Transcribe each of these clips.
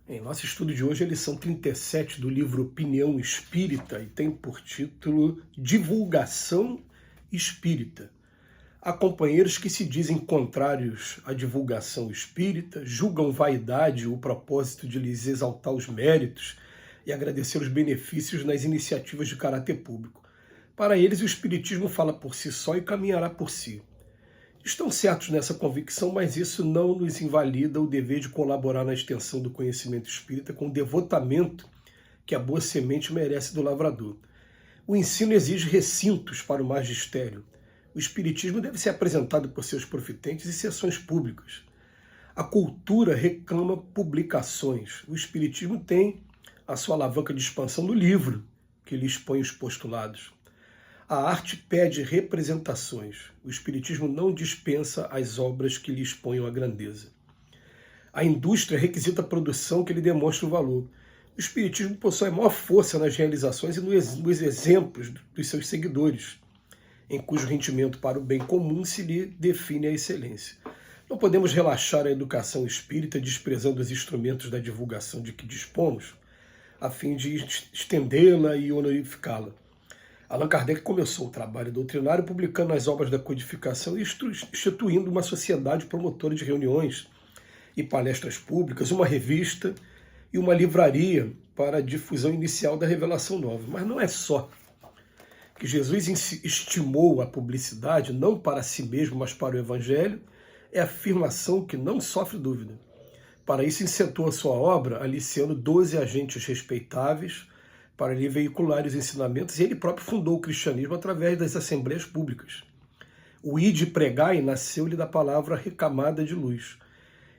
Em nosso estudo de hoje, a lição 37 do livro Opinião Espírita e tem por título Divulgação Espírita. Há companheiros que se dizem contrários à divulgação espírita, julgam vaidade o propósito de lhes exaltar os méritos e agradecer os benefícios nas iniciativas de caráter público. Para eles, o Espiritismo fala por si só e caminhará por si. Estão certos nessa convicção, mas isso não nos invalida o dever de colaborar na extensão do conhecimento espírita com o devotamento que a boa semente merece do lavrador. O ensino exige recintos para o magistério. O espiritismo deve ser apresentado por seus profitentes em sessões públicas. A cultura reclama publicações. O espiritismo tem a sua alavanca de expansão no livro, que lhe expõe os postulados. A arte pede representações. O espiritismo não dispensa as obras que lhe exponham a grandeza. A indústria requisita a produção que lhe demonstre o valor. O espiritismo possui maior força nas realizações e nos exemplos dos seus seguidores, em cujo rendimento para o bem comum se lhe define a excelência. Não podemos relaxar a educação espírita desprezando os instrumentos da divulgação de que dispomos, a fim de estendê-la e honorificá-la. Allan Kardec começou o trabalho doutrinário publicando as obras da codificação e instituindo uma sociedade promotora de reuniões e palestras públicas, uma revista e uma livraria para a difusão inicial da revelação nova. Mas não é só que Jesus estimou a publicidade não para si mesmo, mas para o Evangelho, é afirmação que não sofre dúvida. Para isso, incentou a sua obra, aliciando 12 agentes respeitáveis para lhe veicular os ensinamentos, e ele próprio fundou o cristianismo através das assembleias públicas. O Ide Pregai nasceu-lhe da palavra recamada de luz.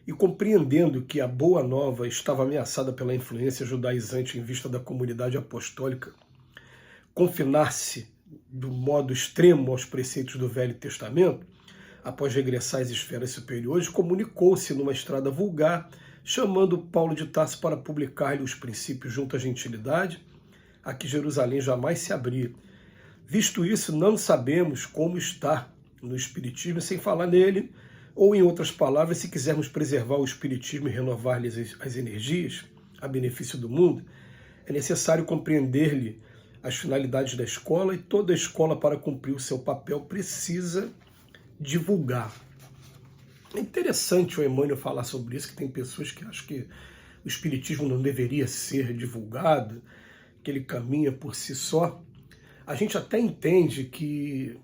E compreendendo que a Boa Nova estava ameaçada pela influência judaizante em vista da comunidade apostólica, confinar-se do modo extremo aos preceitos do Velho Testamento, após regressar às esferas superiores, comunicou-se numa estrada vulgar, chamando Paulo de Tarso para publicar-lhe os princípios junto à gentilidade, a que Jerusalém jamais se abria. Visto isso, não sabemos como está no Espiritismo sem falar nele, ou, em outras palavras, se quisermos preservar o Espiritismo e renovar-lhe as energias, a benefício do mundo, é necessário compreender-lhe as finalidades da escola, e toda a escola, para cumprir o seu papel, precisa divulgar. É interessante o Emmanuel falar sobre isso, que tem pessoas que acham que o Espiritismo não deveria ser divulgado, que ele caminha por si só. A gente até entende que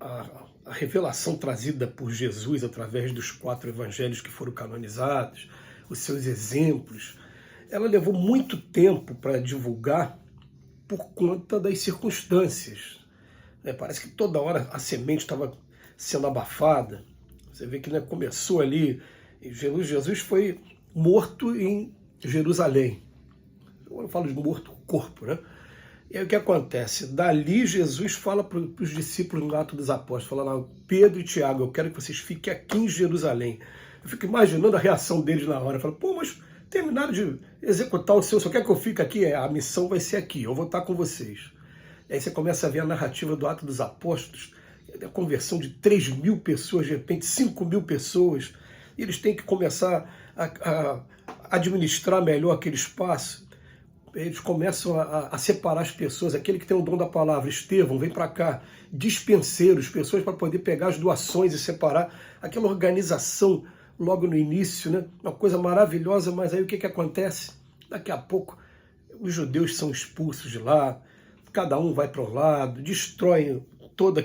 a revelação trazida por Jesus através dos 4 evangelhos que foram canonizados, os seus exemplos, ela levou muito tempo para divulgar por conta das circunstâncias. Parece que toda hora a semente estava sendo abafada. Você vê que começou ali, Jesus foi morto em Jerusalém. Eu falo de morto corpo, né? E aí o que acontece? Dali Jesus fala para os discípulos no Ato dos Apóstolos, fala lá, Pedro e Tiago, eu quero que vocês fiquem aqui em Jerusalém. Eu fico imaginando a reação deles na hora. Eu falo, pô, mas terminaram de executar o seu, só quer que eu fique aqui? A missão vai ser aqui, eu vou estar com vocês. E aí você começa a ver a narrativa do Ato dos Apóstolos, a conversão de 3.000 pessoas, de repente 5.000 pessoas, e eles têm que começar a administrar melhor aquele espaço. Eles começam a separar as pessoas, aquele que tem o dom da palavra, Estevão, vem para cá, dispenseiros, pessoas para poder pegar as doações e separar, aquela organização logo no início, né? Uma coisa maravilhosa, mas aí o que acontece? Daqui a pouco os judeus são expulsos de lá, cada um vai para um lado, destroem toda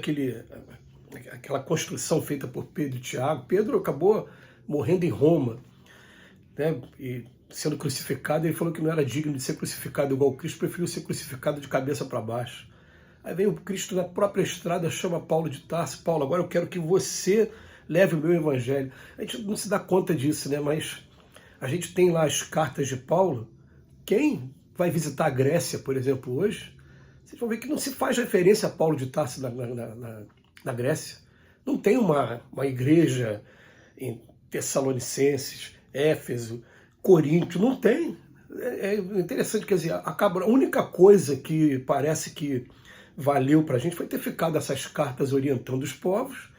aquela construção feita por Pedro e Tiago. Pedro acabou morrendo em Roma, né? E sendo crucificado, ele falou que não era digno de ser crucificado igual Cristo, preferiu ser crucificado de cabeça para baixo. Aí vem o Cristo na própria estrada, chama Paulo de Tarso, Paulo, agora eu quero que você leve o meu evangelho. A gente não se dá conta disso, né? Mas a gente tem lá as cartas de Paulo. Quem vai visitar a Grécia, por exemplo, hoje, vocês vão ver que não se faz referência a Paulo de Tarso na Grécia. Não tem uma igreja em Tessalonicenses, Éfeso, Corinto, não tem. É interessante, quer dizer, a única coisa que parece que valeu para a gente foi ter ficado essas cartas orientando os povos,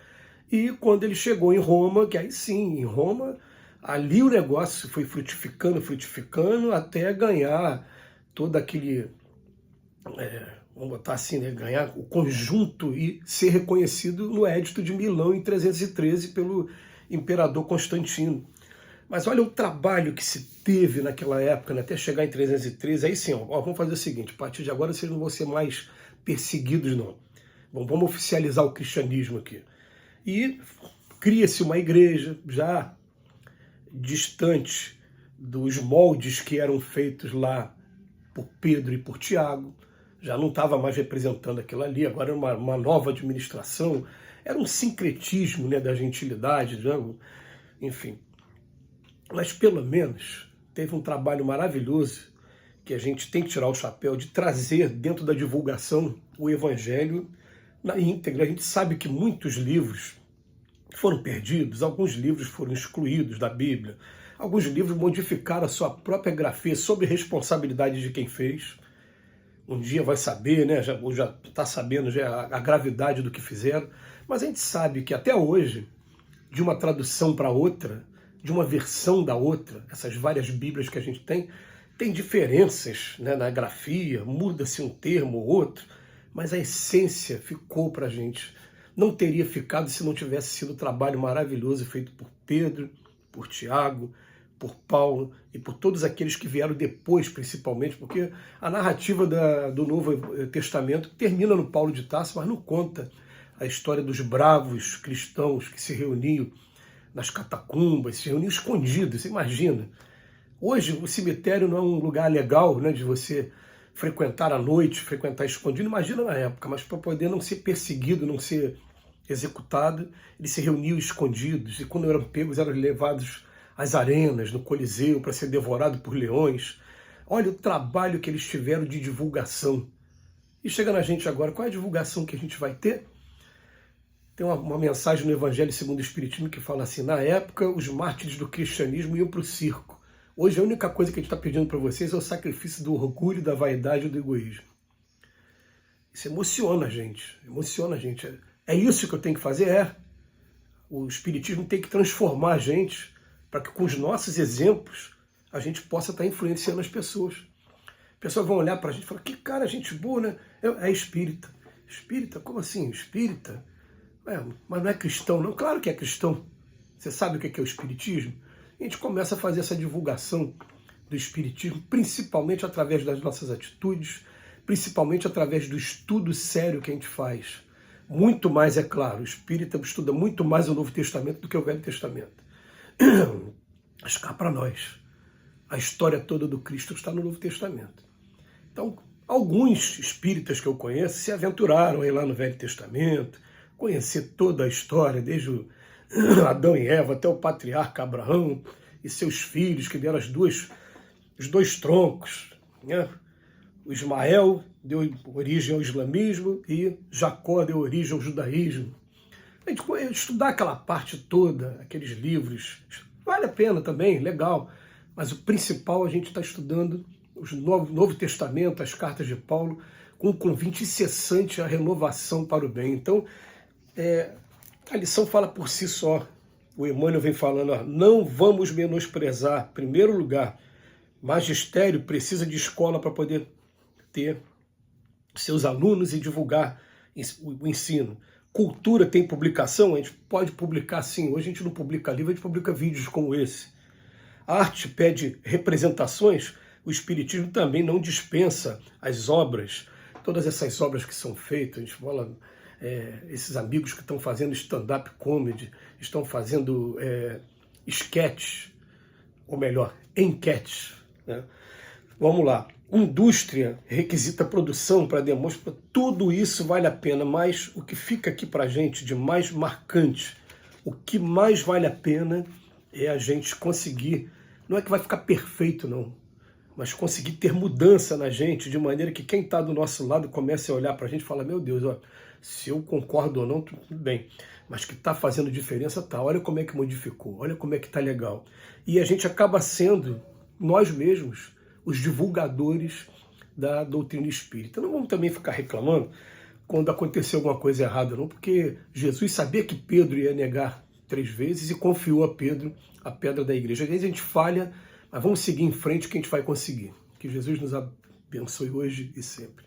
e quando ele chegou em Roma, que aí sim, em Roma, Ali o negócio foi frutificando, até ganhar todo aquele, vamos botar assim, né, ganhar o conjunto e ser reconhecido no Edito de Milão em 313 pelo imperador Constantino. Mas olha o trabalho que se teve naquela época, né, até chegar em 313, aí sim, ó, vamos fazer o seguinte, a partir de agora vocês não vão ser mais perseguidos, não. Bom, vamos oficializar o cristianismo aqui. E cria-se uma igreja já distante dos moldes que eram feitos lá por Pedro e por Tiago, já não estava mais representando aquilo ali, agora era uma nova administração, era um sincretismo, né, da gentilidade, né? Enfim. Mas pelo menos teve um trabalho maravilhoso que a gente tem que tirar o chapéu de trazer dentro da divulgação o evangelho na íntegra. A gente sabe que muitos livros foram perdidos, alguns livros foram excluídos da Bíblia, alguns livros modificaram a sua própria grafia sob responsabilidade de quem fez. Um dia vai saber, né? Já está sabendo já a gravidade do que fizeram, mas a gente sabe que até hoje, de uma tradução para outra, de uma versão da outra, essas várias Bíblias que a gente tem diferenças, né, na grafia, muda-se um termo ou outro, mas a essência ficou para a gente. Não teria ficado se não tivesse sido o trabalho maravilhoso feito por Pedro, por Tiago, por Paulo e por todos aqueles que vieram depois, principalmente, porque a narrativa do Novo Testamento termina no Paulo de Tarso, mas não conta a história dos bravos cristãos que se reuniam nas catacumbas, se reuniam escondidos, você imagina. Hoje o cemitério não é um lugar legal, né, de você frequentar à noite, frequentar escondido, imagina na época, mas para poder não ser perseguido, não ser executado, eles se reuniam escondidos, e quando eram pegos eram levados às arenas, no Coliseu, para ser devorado por leões. Olha o trabalho que eles tiveram de divulgação. E chega na gente agora, qual é a divulgação que a gente vai ter? Tem uma mensagem no Evangelho segundo o Espiritismo que fala assim, na época os mártires do cristianismo iam para o circo. Hoje a única coisa que a gente está pedindo para vocês é o sacrifício do orgulho, da vaidade e do egoísmo. Isso emociona a gente, emociona a gente. É isso que eu tenho que fazer? É. O Espiritismo tem que transformar a gente para que com os nossos exemplos a gente possa estar influenciando as pessoas. As pessoas vão olhar para a gente e falar, que cara, gente boa, né? É espírita. Espírita? Como assim? Espírita? Mas não é cristão, não? Claro que é cristão. Você sabe o que é o espiritismo? A gente começa a fazer essa divulgação do espiritismo, principalmente através das nossas atitudes, principalmente através do estudo sério que a gente faz. Muito mais, é claro, o espírita estuda muito mais o Novo Testamento do que o Velho Testamento. Mas cá para nós, a história toda do Cristo está no Novo Testamento. Então, alguns espíritas que eu conheço se aventuraram a ir lá no Velho Testamento, conhecer toda a história, desde Adão e Eva até o patriarca Abraão e seus filhos, que deram os dois troncos, né? O Ismael deu origem ao islamismo e Jacó deu origem ao judaísmo. A gente estudar aquela parte toda, aqueles livros, vale a pena também, legal, mas o principal a gente está estudando o Novo Testamento, as cartas de Paulo, com um convite incessante à renovação para o bem. Então, a lição fala por si só. O Emmanuel vem falando, ó, não vamos menosprezar, em primeiro lugar, magistério precisa de escola para poder ter seus alunos e divulgar o ensino. Cultura tem publicação? A gente pode publicar sim. Hoje a gente não publica livro, a gente publica vídeos como esse. A arte pede representações, o Espiritismo também não dispensa as obras, todas essas obras que são feitas, a gente fala, esses amigos que estão fazendo stand-up comedy, estão fazendo sketches, ou melhor, enquetes, né? Vamos lá. Indústria requisita produção para demonstrar, tudo isso vale a pena, mas o que fica aqui para a gente de mais marcante, o que mais vale a pena é a gente conseguir, não é que vai ficar perfeito não, mas conseguir ter mudança na gente, de maneira que quem está do nosso lado comece a olhar para a gente e falar, meu Deus, ó, se eu concordo ou não, tudo bem, mas que está fazendo diferença, tá, olha como é que modificou, olha como é que está legal. E a gente acaba sendo, nós mesmos, os divulgadores da doutrina espírita. Não vamos também ficar reclamando quando aconteceu alguma coisa errada, não, porque Jesus sabia que Pedro ia negar 3 vezes e confiou a Pedro a pedra da igreja. Às vezes a gente falha, mas vamos seguir em frente que a gente vai conseguir. Que Jesus nos abençoe hoje e sempre.